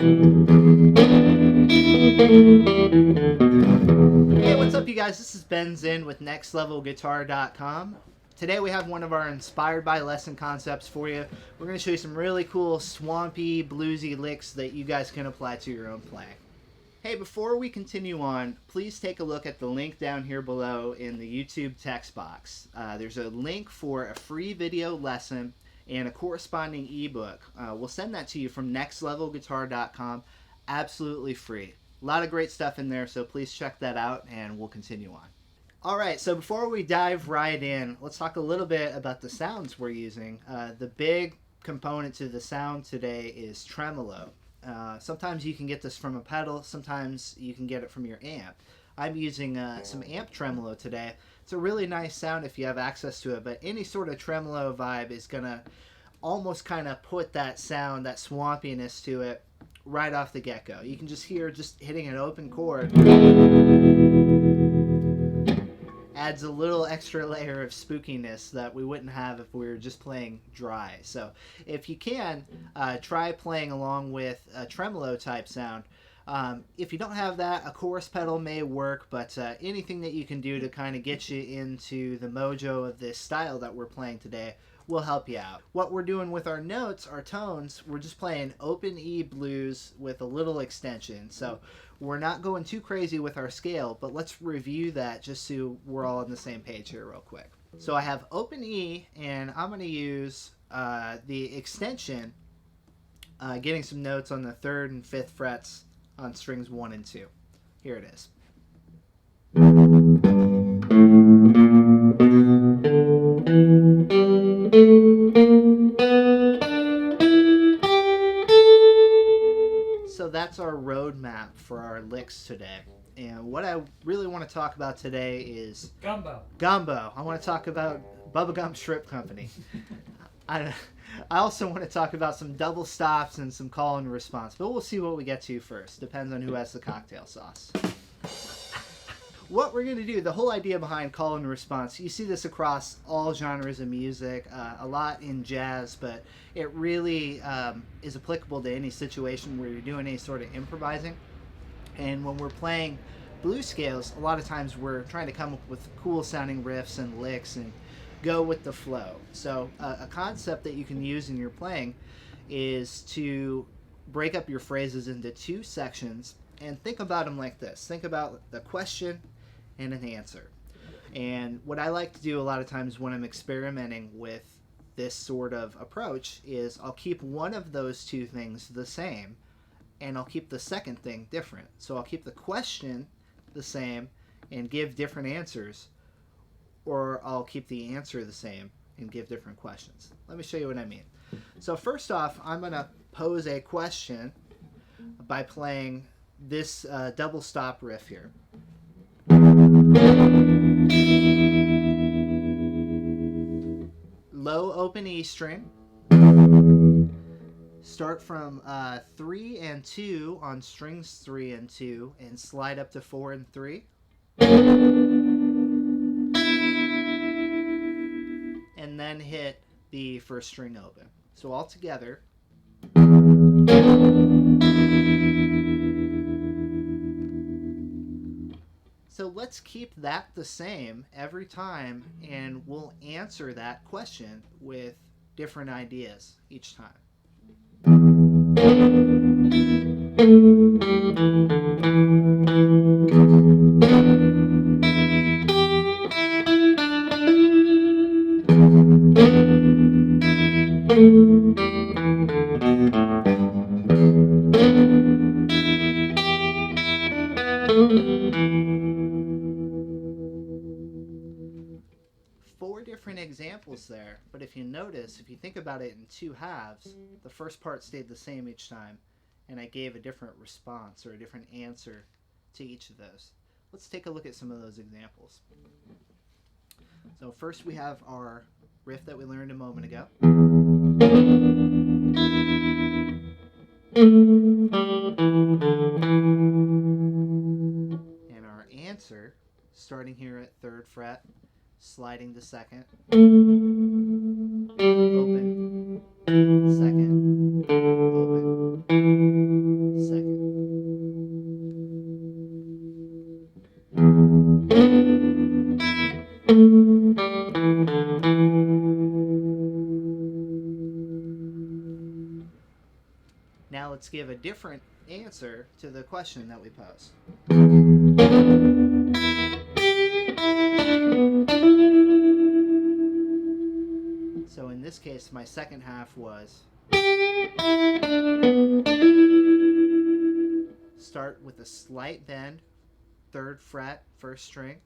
Hey, what's up, you guys? This is Ben Zinn with NextLevelGuitar.com. Today we have one of our inspired by lesson concepts for you. We're going to show you some really cool swampy, bluesy licks that you guys can apply to your own playing. Hey, before we continue on, please take a look at the link down here below in the YouTube text box. There's a link for a free video lesson and a corresponding ebook. We'll send that to you from NextLevelGuitar.com, absolutely free. A lot of great stuff in there, so please check that out and we'll continue on. Alright, so before we dive right in, let's talk a little bit about the sounds we're using. The big component to the sound today is tremolo. Sometimes you can get this from a pedal, sometimes you can get it from your amp. I'm using some amp tremolo today. It's a really nice sound if you have access to it, but any sort of tremolo vibe is going to almost kind of put that sound, that swampiness to it right off the get-go. You can just hear just hitting an open chord adds a little extra layer of spookiness that we wouldn't have if we were just playing dry. So if you can, try playing along with a tremolo type sound. If you don't have that, a chorus pedal may work, but anything that you can do to kind of get you into the mojo of this style that we're playing today will help you out. What we're doing with our notes, our tones, we're just playing open E blues with a little extension. So we're not going too crazy with our scale, but let's review that just so we're all on the same page here real quick. So I have open E, and I'm going to use the extension, getting some notes on the 3rd and 5th frets on strings 1 and 2. Here it is. So that's our roadmap for our licks today. And what I really want to talk about today is Gumbo. Gumbo. I want to talk about Bubblegum Shrimp Company. I also want to talk about some double stops and some call and response, but we'll see what we get to first. Depends on who has the cocktail sauce. What we're going to do, the whole idea behind call and response, you see this across all genres of music, a lot in jazz, but it really is applicable to any situation where you're doing any sort of improvising. And when we're playing blues scales, a lot of times we're trying to come up with cool sounding riffs and licks and go with the flow. So a concept that you can use in your playing is to break up your phrases into 2 sections and think about them like this. Think about the question and an answer. And what I like to do a lot of times when I'm experimenting with this sort of approach is I'll keep one of those 2 things the same and I'll keep the second thing different. So I'll keep the question the same and give different answers, or I'll keep the answer the same and give different questions. Let me show you what I mean. So first off, I'm going to pose a question by playing this double stop riff here. Low open E string. Start from 3 and 2 on strings 3 and 2 and slide up to 4 and 3. And then hit the first string open. So all together. So let's keep that the same every time, and we'll answer that question with different ideas each time. 4 different examples there, but if you notice, if you think about it in 2 halves, the first part stayed the same each time, and I gave a different response or a different answer to each of those. Let's take a look at some of those examples. So first we have our riff that we learned a moment ago. And our answer, starting here at 3rd fret, sliding to 2nd, open, 2nd, open, Now let's give a different answer to the question that we posed. So in this case, my second half was start with a slight bend, 3rd fret, 1st string.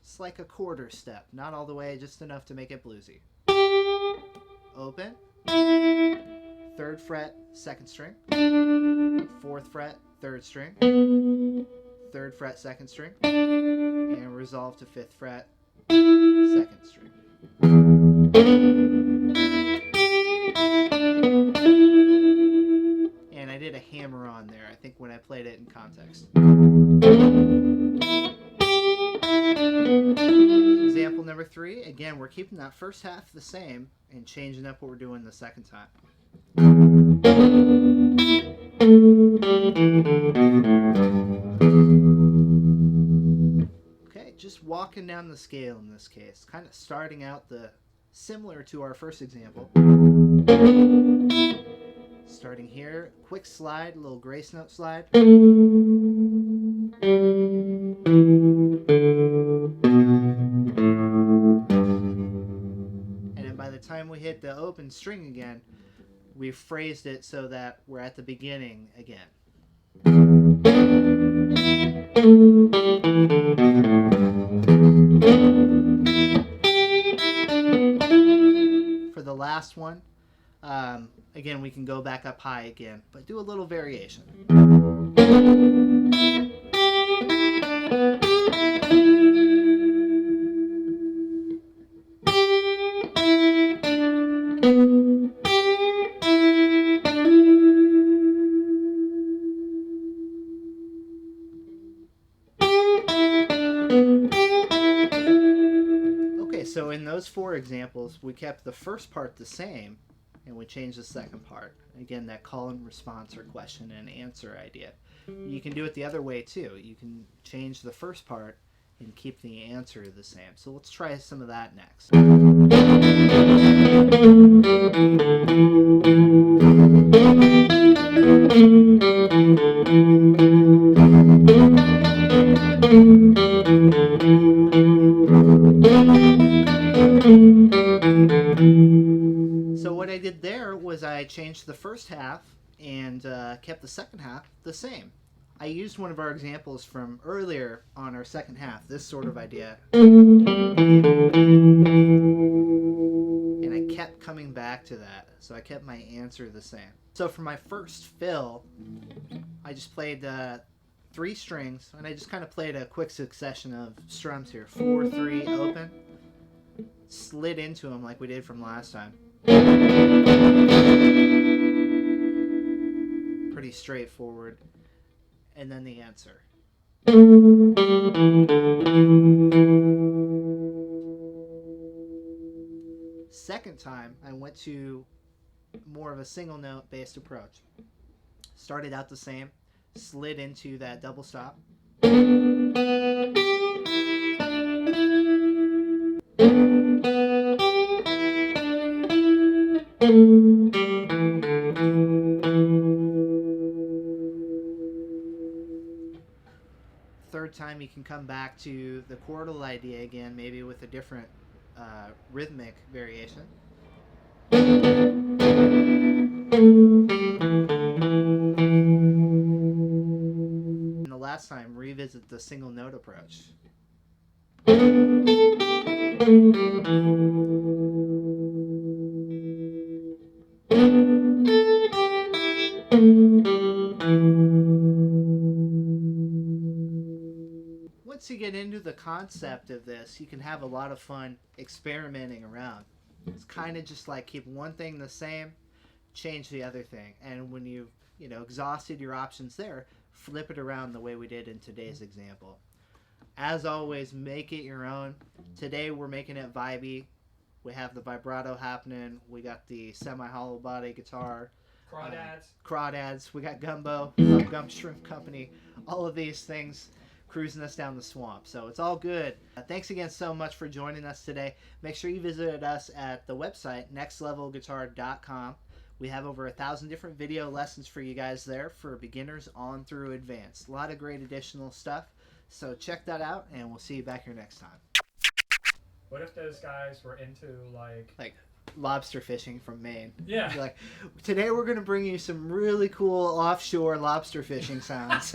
It's like a quarter step, not all the way, just enough to make it bluesy. Open, 3rd fret, 2nd string, 4th fret, 3rd string, 3rd fret, 2nd string, and resolve to 5th fret, 2nd string. And I did a hammer on there, I think, when I played it in context. Example number 3, again, we're keeping that first half the same and changing up what we're doing the second time. Okay, just walking down the scale in this case, kind of starting out similar to our first example. Starting here, quick slide, a little grace note slide. And then by the time we hit the open string again, we've phrased it so that we're at the beginning again. For the last one, again, we can go back up high again, but do a little variation. Okay, so in those 4 examples, we kept the first part the same, and we changed the second part. Again, that call and response or question and answer idea. You can do it the other way too. You can change the first part and keep the answer the same. So let's try some of that next. So what I did there was I changed the first half and kept the second half the same. I used one of our examples from earlier on our second half, this sort of idea. And I kept coming back to that, so I kept my answer the same. So for my first fill, I just played 3 strings, and I just kind of played a quick succession of strums here. 4, 3, open. Slid into them like we did from last time. Pretty straightforward. And then the answer. Second time, I went to more of a single note based approach. Started out the same, slid into that double stop. Third time you can come back to the chordal idea again, maybe with a different rhythmic variation. And the last time, revisit the single note approach. Once you get into the concept of this, you can have a lot of fun experimenting around. It's kind of just like keep one thing the same, change the other thing. And when you've exhausted your options there, flip it around the way we did in today's example. As always, make it your own. Today we're making it vibey. We have the vibrato happening. We got the semi-hollow body guitar. Crawdads. Crawdads. We got Gumbo, Gum Shrimp Company. All of these things cruising us down the swamp. So it's all good. Thanks again so much for joining us today. Make sure you visit us at the website, nextlevelguitar.com. We have over 1,000 different video lessons for you guys there for beginners on through advanced. A lot of great additional stuff. So check that out, and we'll see you back here next time. What if those guys were into like lobster fishing from Maine? Yeah. Like, today we're going to bring you some really cool offshore lobster fishing sounds.